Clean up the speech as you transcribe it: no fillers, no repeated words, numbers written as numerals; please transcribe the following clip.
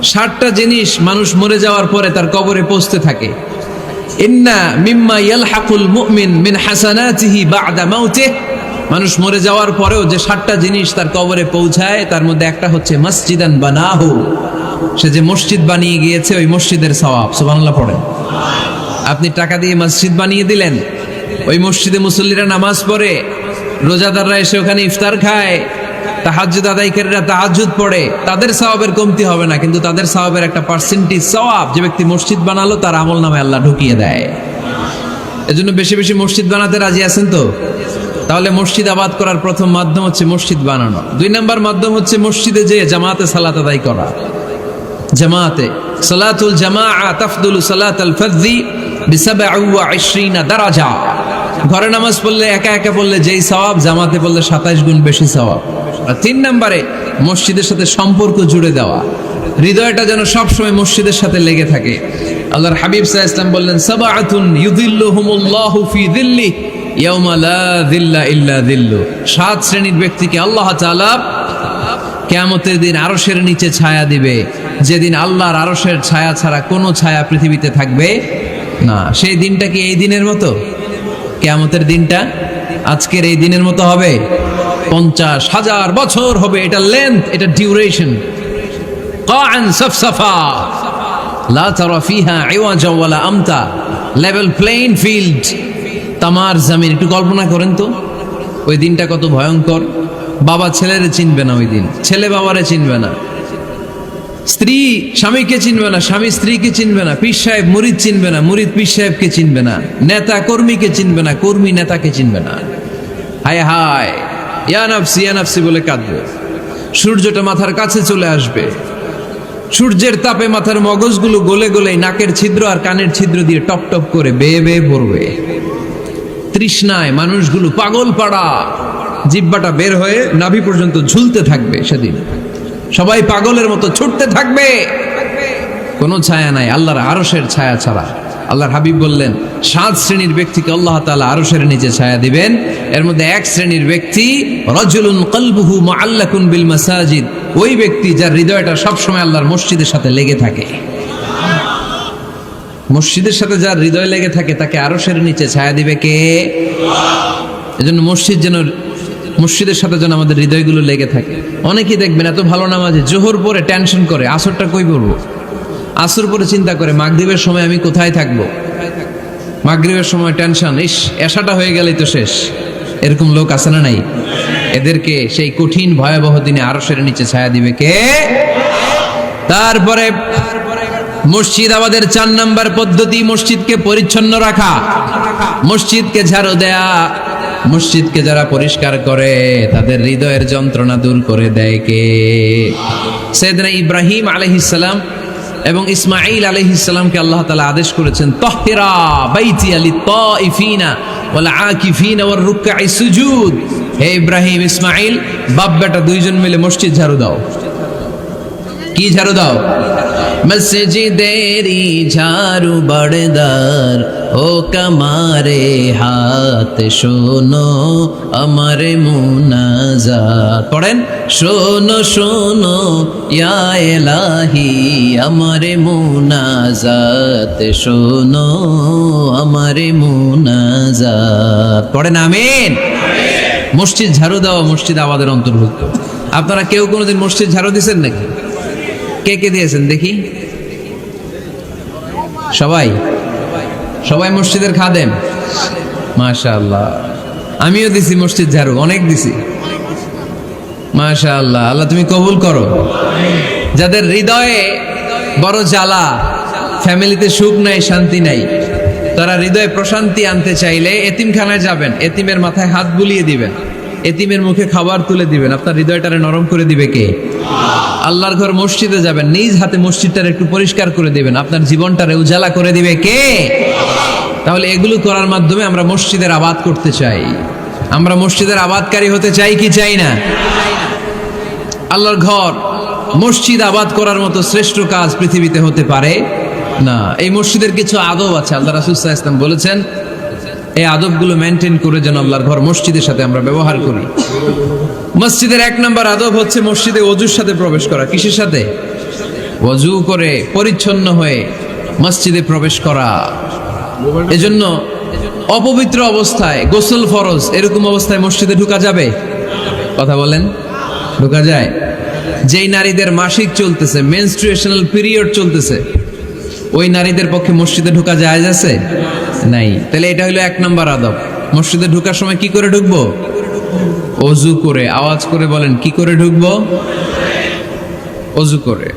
60টা জিনিস মানুষ মরে যাওয়ার পরে তার কবরে পৌঁছতে থাকে। ইন্না মিম্মা ইয়ালহাকুল মুমিন মিন হাসানাতিহি বা'দা মাউতিহি, মানুষ মরে যাওয়ার পরেও যে 60টা জিনিস তার কবরে পৌঁছায় তার মধ্যে একটা হচ্ছে মসজিদান বানাহু, সে যে মসজিদ বানিয়ে গিয়েছে ওই মসজিদের সওয়াব। সুবহানাল্লাহ পড়েন। আপনি টাকা দিয়ে মসজিদ বানিয়ে দিলেন, ওই মসজিদে মুসল্লিরা নামাজ পড়ে, রোজাদাররা এসে ওখানে ইফতার খায়, তাহাজ্জুদ আদায়কারীরা তাহাজ্জুদ পড়ে, তাদের সওয়াবের কমতি হবে না, কিন্তু তাদের সওয়াবের একটা পার্সেন্টেজ সওয়াব যে ব্যক্তি মসজিদ বানালো তার আমলনামায় আল্লাহ ঢুকিয়ে দেয়। এজন্য বেশি বেশি মসজিদ বানাতে রাজি আছেন তো? তাহলে মসজিদ আবাদ করার প্রথম মাধ্যম হচ্ছে মসজিদ বানানো। 2 নম্বর মাধ্যম হচ্ছে মসজিদে যেয়ে জামাতে সালাত আদায় করা। জামাতে সালাতুল জামাআ তাফদুলু সালাতাল ফাযযি বি27 দারাজা। ঘরে নামাজ পড়লে একা একা পড়লে যেই সওয়াব, জামাতে পড়লে 27 গুণ বেশি সওয়াব। আর 3 নম্বরে মসজিদের সাথে সম্পর্ক জুড়ে দেওয়া, হৃদয়টা যেন সবসময় মসজিদের সাথে লেগে থাকে। আল্লাহর হাবিব সাল্লাল্লাহু আলাইহি ওয়াসাল্লাম বললেন, সাবআতুন ইউযিল্লুহুমুল্লাহু ফি যিল্লিহি ইয়াওমা লা যিল্লা ইল্লা যিল্লু। 7 শ্রেণীর ব্যক্তিকে আল্লাহ তাআলা কিয়ামতের দিন আরশের নিচে ছায়া দিবে, যেদিন আল্লাহর আরশের ছায়া ছাড়া কোনো ছায়া পৃথিবীতে থাকবে না। সেই দিনটা কি এই দিনের মতো? কিয়ামতের দিনটা আজকের এই দিনের মতো হবে? 50,000 বছর হবে। এটা লেন্থ, এটা ডিউরেশন। কাআন সাফসাফা লা তারা ফিহা ইওয়াজা ওয়ালা আমতা, লেভেল প্লেইং ফিল্ড, তামার জমিন। একটু কল্পনা করেন তো ওই দিনটা কত ভয়ঙ্কর। বাবা ছেলেরে চিনবে না ওই দিন, ছেলে বাবারে চিনবে না, স্ত্রী স্বামীকে চিনবে না, স্বামী স্ত্রীকে চিনবে না, পীর সাহেব মুরিদ চিনবে না, মুরিদ পীর সাহেবকে চিনবে না, নেতা কর্মীকে চিনবে না, কর্মী নেতাকে চিনবে না। হায় হায়, ইয়া নাফসি ইয়া নাফসি বলে কাঁদবে। সূর্যটা মাথার কাছে চলে আসবে, সূর্যের তাপে মাথার মগজগুলো গলে গলে নাকের ছিদ্র আর কানের ছিদ্র দিয়ে টপ টপ করে বেয়ে বেয়ে পড়বে। তৃষ্ণায় মানুষগুলো পাগল পাড়া, জিহ্বাটা বের হয়ে নাভি পর্যন্ত ঝুলতে থাকবে। সেদিন সবাই পাগলের মতো ছুটতে থাকবে, কোনো ছায়া নাই আল্লাহর আরশের ছায়া ছাড়া। আল্লাহর হাবিব বললেন 7 শ্রেণীর ব্যক্তিকে আল্লাহ তাআলা আরশের নিচে ছায়া দিবেন। এর মধ্যে 1 শ্রেণীর ব্যক্তি রাজুলুন কলবুহু মুআল্লাকুন বিল মাসাজিদ, ওই ব্যক্তি যার হৃদয়টা সবসময় আল্লাহর মসজিদের সাথে লেগে থাকে। মসজিদের সাথে যার হৃদয় লেগে থাকে তাকে আরশের নিচে ছায়া দিবে কে? এজন্য মসজিদের সাথে যেন আমাদের হৃদয়গুলো লেগে থাকে। অনেকেই দেখবেন এত ভালো নামাজে, জোহর পরে টেনশন করে আসরটা কই পড়বো, আসর পরে চিন্তা করে মাগরিবের সময় আমি কোথায় থাকবো, মাগরিবের সময় টেনশন, ইস এশাটা হয়ে গেলেই তো শেষ। এরকম লোক আছে না নাই? এদেরকে সেই কঠিন ভয়াবহ দিনে আরশের নিচে ছায়া দিবে কে? তারপরে মসজিদ আমাদের 4 নম্বর পদ্ধতি, মসজিদকে পরিচ্ছন্ন রাখা, মসজিদকে ঝাড়ু দেয়া। মসজিদকে যারা পরিষ্কার করে তাদের হৃদয়ের যন্ত্রণা দূর করে দেয় কে? সাইয়েদনা ইব্রাহিম আলাইহিস সালাম এবং ইসমাঈল আলাইহিস সালামকে আল্লাহ তাআলা আদেশ করেছেন, তাহহিরা বাইতিয়া লিত-তাইফিনা ওয়াল আকিফিনা ওয়ার রুকআই সুজুদ। হে ইব্রাহিম, ইসমাঈল, বাপ বেটা দুইজন মিলে মসজিদ ঝাড়ু দাও। কি ঝাড়ু দাও? মসজিদেরি ঝাড়ু বড়দার ও কামারে হাত শোনো আমার মুনাজাত। পড়েন, শোনো শোনো ইয়া ইলাহি আমার মুনাজাত, শোনো আমার মুনাজাত। পড়েন আমিন। মসজিদ ঝাড়ু দেওয়া মসজিদ আমাদের অন্তর্ভুক্ত। আপনারা কেউ কোনোদিন মসজিদ ঝাড়ু দিয়েছেন নাকি? কে কে দিয়েছেন দেখি? সবাই সবাই মসজিদের খাদেম? মাশাআল্লাহ। আমিও দিছি মসজিদ ঝাড়ু, অনেক দিছি। মাশাআল্লাহ, আল্লাহ তুমি কবুল করো। যাদের হৃদয়ে বড় জ্বালা, ফ্যামিলিতে সুখ নাই, শান্তি নাই, তারা হৃদয়ে প্রশান্তি আনতে চাইলে এতিমখানায় যাবেন, এতিমের মাথায় হাত বুলিয়ে দিবেন, এতিমের মুখে খাবার তুলে দিবেন, আপনার হৃদয়টারে নরম করে দিবে কে? আল্লাহর ঘর মসজিদে যাবেন, নিজ হাতে মসজিদটারে একটু পরিষ্কার করে দিবেন, আপনার জীবনটারে উজালা করে দিবে কে? তাহলে এগুলো করার মাধ্যমে আমরা মসজিদের আবাদ করতে চাই। আমরা মসজিদের আবাদকারী হতে চাই কি চাই না? আল্লাহর ঘর মসজিদ আবাদ করার মতো শ্রেষ্ঠ কাজ পৃথিবীতে হতে পারে না। এই মসজিদের কিছু আদব আছে, আল্লাহ রাসূল সাল্লাল্লাহু আলাইহি ওয়াসাল্লাম বলেছেন এই আদবগুলো মেনটেন করে যেন আল্লাহর ঘর মসজিদের সাথে আমরা ব্যবহার করি। মসজিদের 1 নম্বর আদব হচ্ছে মসজিদে ওযুর সাথে প্রবেশ করা। কিসের সাথে? ওযু করে পরিচ্ছন্ন হয়ে মসজিদে প্রবেশ করা। এজন্য অপবিত্র অবস্থায় গোসল ফরজ, এরকম অবস্থায় মসজিদে ঢোকা যাবে? কথা বলেন, ঢোকা যায়? যেই নারীদের মাসিক চলতেছে, মেনস্ট্রুয়েশনাল পিরিয়ড চলতেছে, ওই নারীদের পক্ষে মসজিদে ঢোকা জায়েজ আছে? নাই। তাহলে এটা হলো 1 নম্বর আদব। মসজিদে ঢোকার সময় কি করে ঢুকবো? ওযু করে। আওয়াজ করে বলেন, কি করে ঢুকবো? ওযু করে।